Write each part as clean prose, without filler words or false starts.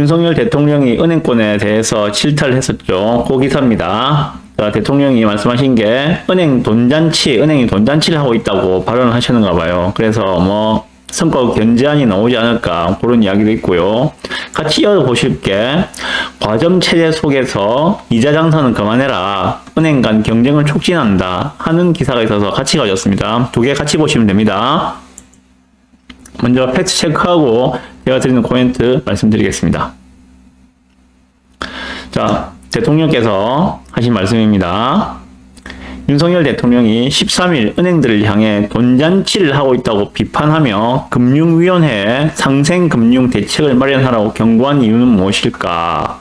윤석열 대통령이 은행권에 대해서 질타를 했었죠. 그 기사입니다. 자, 대통령이 말씀하신 게 은행이 돈잔치를 하고 있다고 발언을 하셨는가 봐요. 그래서 뭐 선거 견제안이 나오지 않을까 그런 이야기도 있고요. 같이 이어보실 게 과점 체제 속에서 이자 장사는 그만해라. 은행 간 경쟁을 촉진한다 하는 기사가 있어서 같이 가졌습니다. 두 개 같이 보시면 됩니다. 먼저 팩트 체크하고 제가 드리는 코멘트 말씀드리겠습니다. 자, 대통령께서 하신 말씀입니다. 윤석열 대통령이 13일 은행들을 향해 돈잔치를 하고 있다고 비판하며 금융위원회에 상생금융 대책을 마련하라고 경고한 이유는 무엇일까?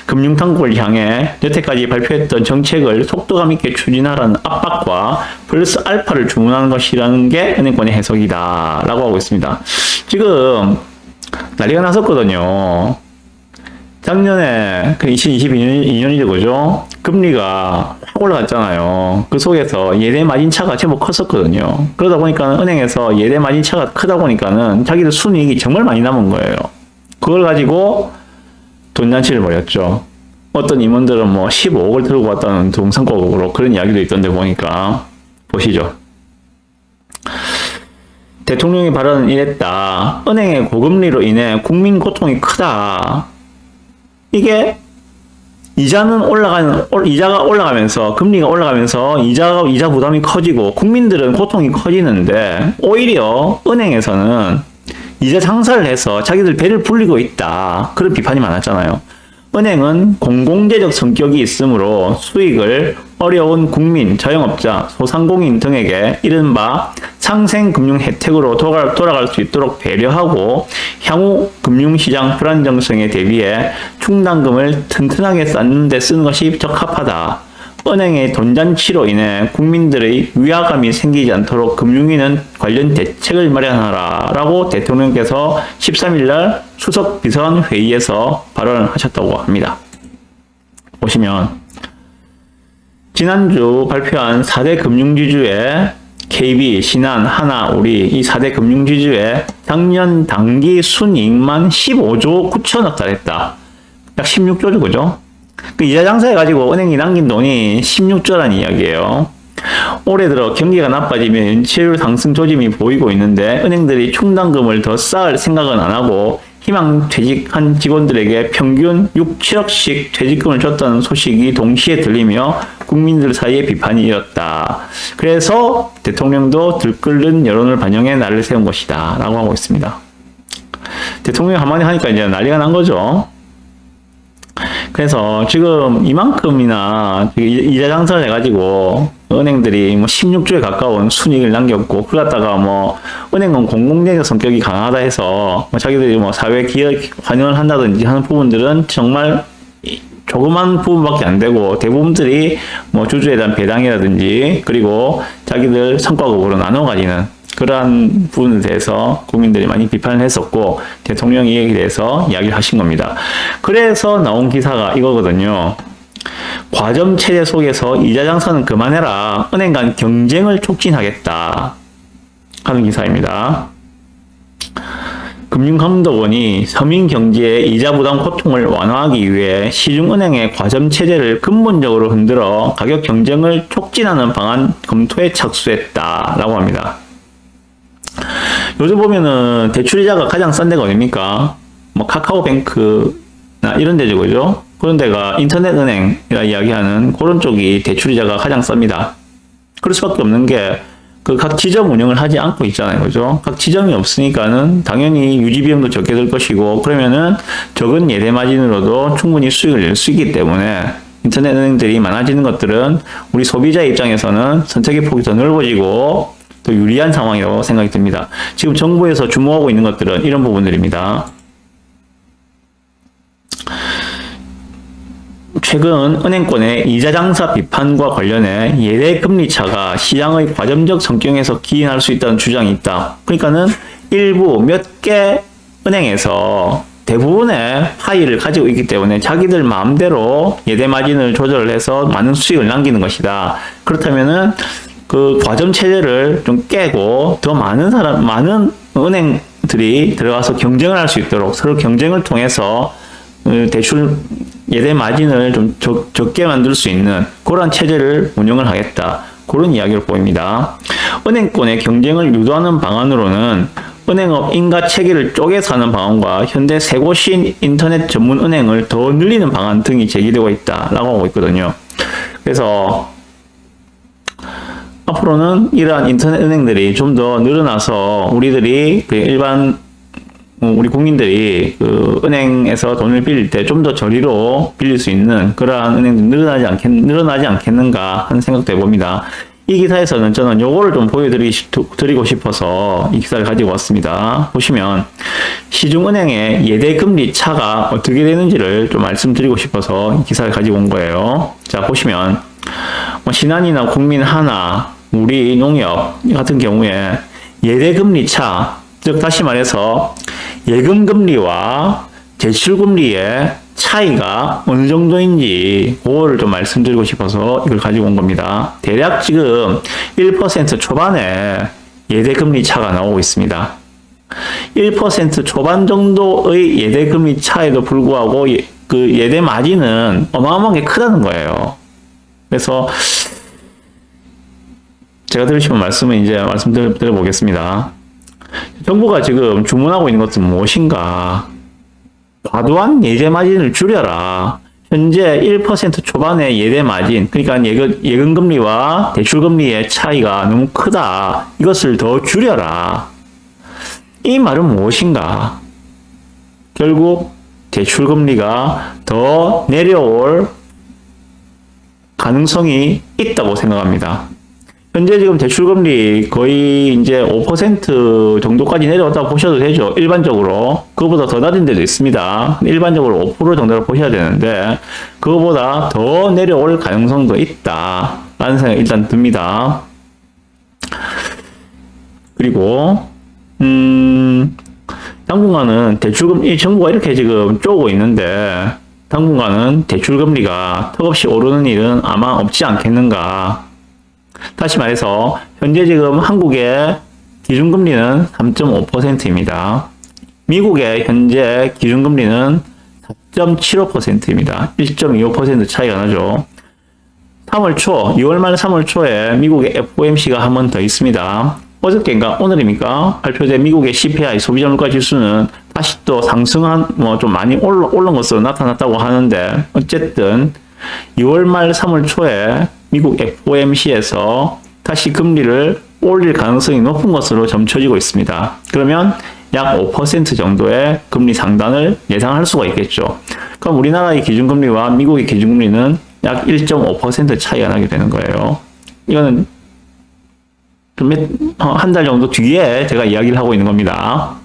금융당국을 향해 여태까지 발표했던 정책을 속도감 있게 추진하라는 압박과 플러스 알파를 주문하는 것이라는 게 은행권의 해석이다 라고 하고 있습니다. 지금 난리가 났었거든요. 작년에 2022년이죠, 그죠? 금리가 확 올라갔잖아요. 그 속에서 예대 마진차가 제법 컸었거든요. 그러다 보니까 은행에서 예대 마진차가 크다 보니까는 자기들 순이익이 정말 많이 남은 거예요. 그걸 가지고 돈잔치를 벌였죠. 어떤 임원들은 뭐 15억을 들고 왔다는 동성곡으로 그런 이야기도 있던데 보니까 보시죠. 대통령의 발언은 이랬다. 은행의 고금리로 인해 국민 고통이 크다. 이게 이자가 올라가면서 금리가 올라가면서 이자 부담이 커지고 국민들은 고통이 커지는데 오히려 은행에서는 이자 장사를 해서 자기들 배를 불리고 있다. 그런 비판이 많았잖아요. 은행은 공공재적 성격이 있으므로 수익을 어려운 국민, 자영업자, 소상공인 등에게 이른바 상생금융 혜택으로 돌아갈 수 있도록 배려하고 향후 금융시장 불안정성에 대비해 충당금을 튼튼하게 쌓는 데 쓰는 것이 적합하다. 은행의 돈잔치로 인해 국민들의 위화감이 생기지 않도록 금융위는 관련 대책을 마련하라 라고 대통령께서 13일날 수석비서관 회의에서 발언을 하셨다고 합니다. 보시면 지난주 발표한 4대 금융지주의 KB, 신한, 하나, 우리 이 4대 금융지주의 작년 당기 순이익만 15조 9천억 달했다. 약 16조죠, 그죠? 그 이자 장사해가지고 은행이 남긴 돈이 16조라는 이야기예요. 올해 들어 경기가 나빠지면 연체율 상승 조짐이 보이고 있는데 은행들이 충당금을 더 쌓을 생각은 안 하고 희망 퇴직한 직원들에게 평균 6, 7억씩 퇴직금을 줬다는 소식이 동시에 들리며 국민들 사이에 비판이 일었다. 그래서 대통령도 들끓는 여론을 반영해 날을 세운 것이다 라고 하고 있습니다. 대통령이 한마디 하니까 이제 난리가 난 거죠. 그래서 지금 이만큼이나 이자 장사를 해가지고 은행들이 뭐 16조에 가까운 순이익을 남겼고, 그걸 갖다가 뭐 은행은 공공재적 성격이 강하다 해서 뭐 자기들이 뭐 사회 기업 환영을 한다든지 하는 부분들은 정말 조그만 부분밖에 안 되고 대부분들이 뭐 주주에 대한 배당이라든지 그리고 자기들 성과급으로 나눠 가지는 그러한 부분에 대해서 국민들이 많이 비판을 했었고 대통령이 이에 대해서 이야기를 하신 겁니다. 그래서 나온 기사가 이거거든요. 과점 체제 속에서 이자 장사는 그만해라. 은행 간 경쟁을 촉진하겠다 하는 기사입니다. 금융감독원이 서민 경제의 이자 부담 고통을 완화하기 위해 시중은행의 과점 체제를 근본적으로 흔들어 가격 경쟁을 촉진하는 방안 검토에 착수했다라고 합니다. 요즘 보면은 대출이자가 가장 싼 데가 어딥니까? 뭐 카카오뱅크나 이런 데죠, 그죠? 그런 데가 인터넷은행이라 이야기하는 그런 쪽이 대출이자가 가장 쌉니다. 그럴 수밖에 없는 게 그 각 지점 운영을 하지 않고 있잖아요, 그죠? 각 지점이 없으니까는 당연히 유지 비용도 적게 들 것이고 그러면은 적은 예대 마진으로도 충분히 수익을 낼 수 있기 때문에 인터넷 은행들이 많아지는 것들은 우리 소비자 입장에서는 선택의 폭이 더 넓어지고 또 유리한 상황이라고 생각이 듭니다. 지금 정부에서 주목하고 있는 것들은 이런 부분들입니다. 최근 은행권의 이자 장사 비판과 관련해 예대 금리 차가 시장의 과점적 성격에서 기인할 수 있다는 주장이 있다. 그러니까는 일부 몇 개 은행에서 대부분의 파이를 가지고 있기 때문에 자기들 마음대로 예대 마진을 조절을 해서 많은 수익을 남기는 것이다. 그렇다면은 그 과점 체제를 좀 깨고 더 많은 은행들이 들어가서 경쟁을 할 수 있도록 서로 경쟁을 통해서 대출 예대 마진을 좀 적게 만들 수 있는 그런 체제를 운영을 하겠다. 그런 이야기를 보입니다. 은행권의 경쟁을 유도하는 방안으로는 은행업 인가 체계를 쪼개서 하는 방안과 현대 새고신 인터넷 전문 은행을 더 늘리는 방안 등이 제기되고 있다라고 하고 있거든요. 그래서 앞으로는 이러한 인터넷 은행들이 좀 더 늘어나서 우리들이 우리 국민들이 그 은행에서 돈을 빌릴 때 좀 더 저리로 빌릴 수 있는 그러한 은행들이 늘어나지 않겠는가 하는 생각도 해봅니다. 이 기사에서는 저는 요거를 좀 보여드리고 싶어서 이 기사를 가지고 왔습니다. 보시면 시중은행의 예대금리 차가 어떻게 되는지를 좀 말씀드리고 싶어서 이 기사를 가지고 온 거예요. 자, 보시면 신한이나 국민하나, 우리농협 같은 경우에 예대금리 차, 즉 다시 말해서 예금금리와 대출금리의 차이가 어느 정도인지 그거를 좀 말씀드리고 싶어서 이걸 가지고 온 겁니다. 대략 지금 1% 초반에 예대금리 차가 나오고 있습니다. 1% 초반 정도의 예대금리 차에도 불구하고 그 예대 마진은 어마어마하게 크다는 거예요. 그래서 제가 드리고 싶은 말씀은 이제 말씀드려보겠습니다. 정부가 지금 주문하고 있는 것은 무엇인가? 과도한 예대 마진을 줄여라. 현재 1% 초반의 예대 마진, 그러니까 예금금리와 대출금리의 차이가 너무 크다. 이것을 더 줄여라. 이 말은 무엇인가? 결국 대출금리가 더 내려올 가능성이 있다고 생각합니다. 현재 지금 대출금리 거의 이제 5% 정도까지 내려왔다고 보셔도 되죠. 일반적으로. 그거보다 더 낮은 데도 있습니다. 일반적으로 5% 정도로 보셔야 되는데, 그거보다 더 내려올 가능성도 있다. 라는 생각이 일단 듭니다. 그리고, 당분간은 이 정부가 이렇게 지금 쪼고 있는데, 당분간은 대출금리가 턱없이 오르는 일은 아마 없지 않겠는가. 다시 말해서 현재 지금 한국의 기준금리는 3.5%입니다. 미국의 현재 기준금리는 4.75%입니다. 1.25% 차이가 나죠. 3월 초, 2월 말 3월 초에 미국의 FOMC가 한 번 더 있습니다. 어저께인가 오늘입니까? 발표된 미국의 CPI 소비자물가 지수는 다시 또 상승한 좀 많이 오른 것으로 나타났다고 하는데, 어쨌든 2월 말 3월 초에 미국 FOMC에서 다시 금리를 올릴 가능성이 높은 것으로 점쳐지고 있습니다. 그러면 약 5% 정도의 금리 상단을 예상할 수가 있겠죠. 그럼 우리나라의 기준금리와 미국의 기준금리는 약 1.5% 차이가 나게 되는 거예요. 이거는 한 달 정도 뒤에 제가 이야기를 하고 있는 겁니다.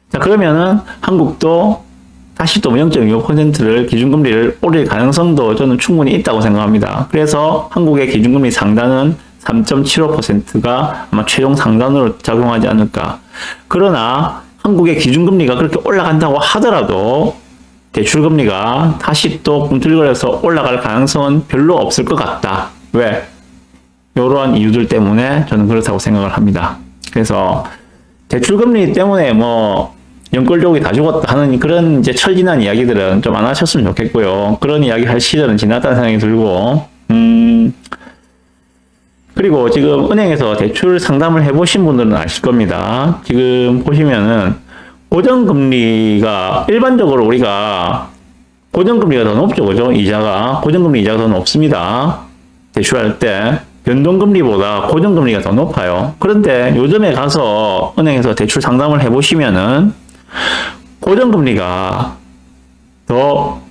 자, 그러면은 한국도 다시 또 0.25%를 기준금리를 올릴 가능성도 저는 충분히 있다고 생각합니다. 그래서 한국의 기준금리 상단은 3.75%가 아마 최종 상단으로 작용하지 않을까. 그러나 한국의 기준금리가 그렇게 올라간다고 하더라도 대출금리가 다시 또 꿈틀거려서 올라갈 가능성은 별로 없을 것 같다. 왜? 이러한 이유들 때문에 저는 그렇다고 생각을 합니다. 그래서 대출금리 때문에 연골족이 다 죽었다 하는 그런 이제 철진한 이야기들은 좀 안 하셨으면 좋겠고요. 그런 이야기 할 시절은 지났다는 생각이 들고, 그리고 지금 은행에서 대출 상담을 해보신 분들은 아실 겁니다. 지금 보시면은 고정금리가 일반적으로 우리가 고정금리가 더 높죠, 그죠? 고정금리 이자가 더 높습니다. 대출할 때. 변동금리보다 고정금리가 더 높아요. 그런데 요즘에 가서 은행에서 대출 상담을 해보시면은 고정금리가 더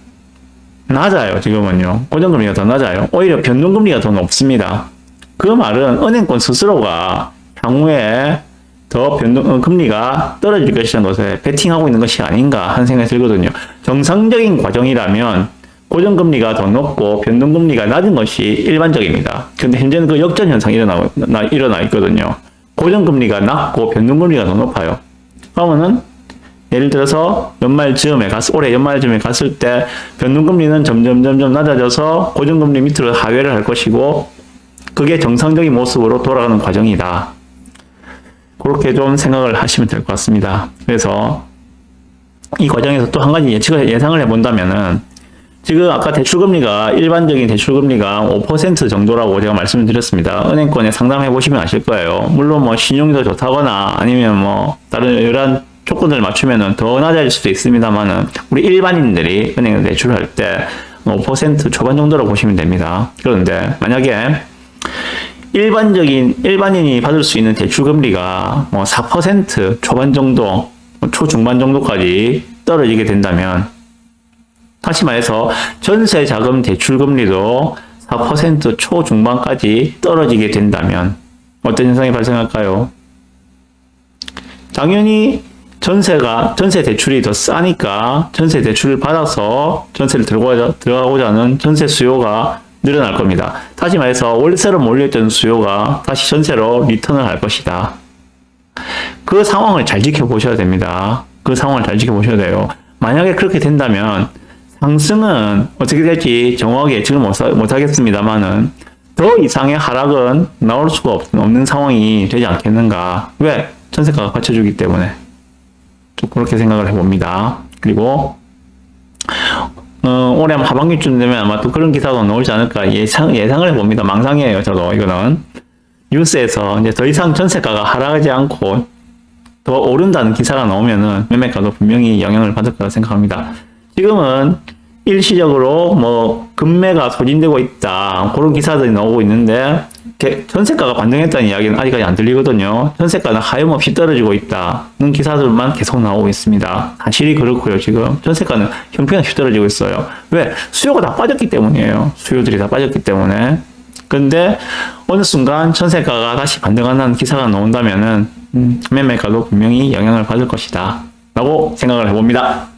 낮아요. 지금은요. 고정금리가 더 낮아요. 오히려 변동금리가 더 높습니다. 그 말은 은행권 스스로가 향후에 더 금리가 떨어질 것이라는 것에 베팅하고 있는 것이 아닌가 하는 생각이 들거든요. 정상적인 과정이라면 고정금리가 더 높고 변동금리가 낮은 것이 일반적입니다. 그런데 현재는 그 역전 현상이 일어나 있거든요. 고정금리가 낮고 변동금리가 더 높아요. 그러면은 예를 들어서 올해 연말쯤에 갔을 때 변동금리는 점점 낮아져서 고정금리 밑으로 하회를 할 것이고, 그게 정상적인 모습으로 돌아가는 과정이다. 그렇게 좀 생각을 하시면 될 것 같습니다. 그래서 이 과정에서 또 한 가지 예상을 해본다면은 지금 아까 대출금리가 일반적인 대출금리가 5% 정도라고 제가 말씀을 드렸습니다. 은행권에 상담해 보시면 아실 거예요. 물론 뭐 신용이 더 좋다거나 아니면 뭐 다른 여러 조건을 맞추면은 더 낮아질 수도 있습니다만은 우리 일반인들이 은행에 대출할 때 5% 초반 정도라고 보시면 됩니다. 그런데 만약에 일반인이 받을 수 있는 대출금리가 뭐 4% 초반 정도, 초중반 정도까지 떨어지게 된다면, 다시 말해서 전세 자금 대출금리도 4% 초중반까지 떨어지게 된다면 어떤 현상이 발생할까요? 당연히 전세 대출이 더 싸니까 전세 대출을 받아서 전세를 들어가고자 하는 전세 수요가 늘어날 겁니다. 다시 말해서 월세로 몰려있던 수요가 다시 전세로 리턴을 할 것이다. 그 상황을 잘 지켜보셔야 됩니다. 그 상황을 잘 지켜보셔야 돼요. 만약에 그렇게 된다면 상승은 어떻게 될지 정확하게 지금 못하겠습니다만은 더 이상의 하락은 나올 수가 없는 상황이 되지 않겠는가. 왜? 전세가가 받쳐주기 때문에. 좀 그렇게 생각을 해봅니다. 그리고 올해 하반기쯤 되면 아마 또 그런 기사가 나오지 않을까 예상을 해봅니다. 망상이에요, 저도. 이거는 뉴스에서 이제 더 이상 전세가가 하락하지 않고 더 오른다는 기사가 나오면은 매매가도 분명히 영향을 받을 거라 생각합니다. 지금은 일시적으로 뭐 금매가 소진되고 있다, 그런 기사들이 나오고 있는데 전세가가 반등했다는 이야기는 아직까지 안 들리거든요. 전세가는 하염없이 떨어지고 있다는 기사들만 계속 나오고 있습니다. 사실이 그렇고요. 지금 전세가는 형편없이 떨어지고 있어요. 왜? 수요가 다 빠졌기 때문이에요. 수요들이 다 빠졌기 때문에. 근데 어느 순간 전세가가 다시 반등한다는 기사가 나온다면은 매매가도 분명히 영향을 받을 것이다 라고 생각을 해봅니다.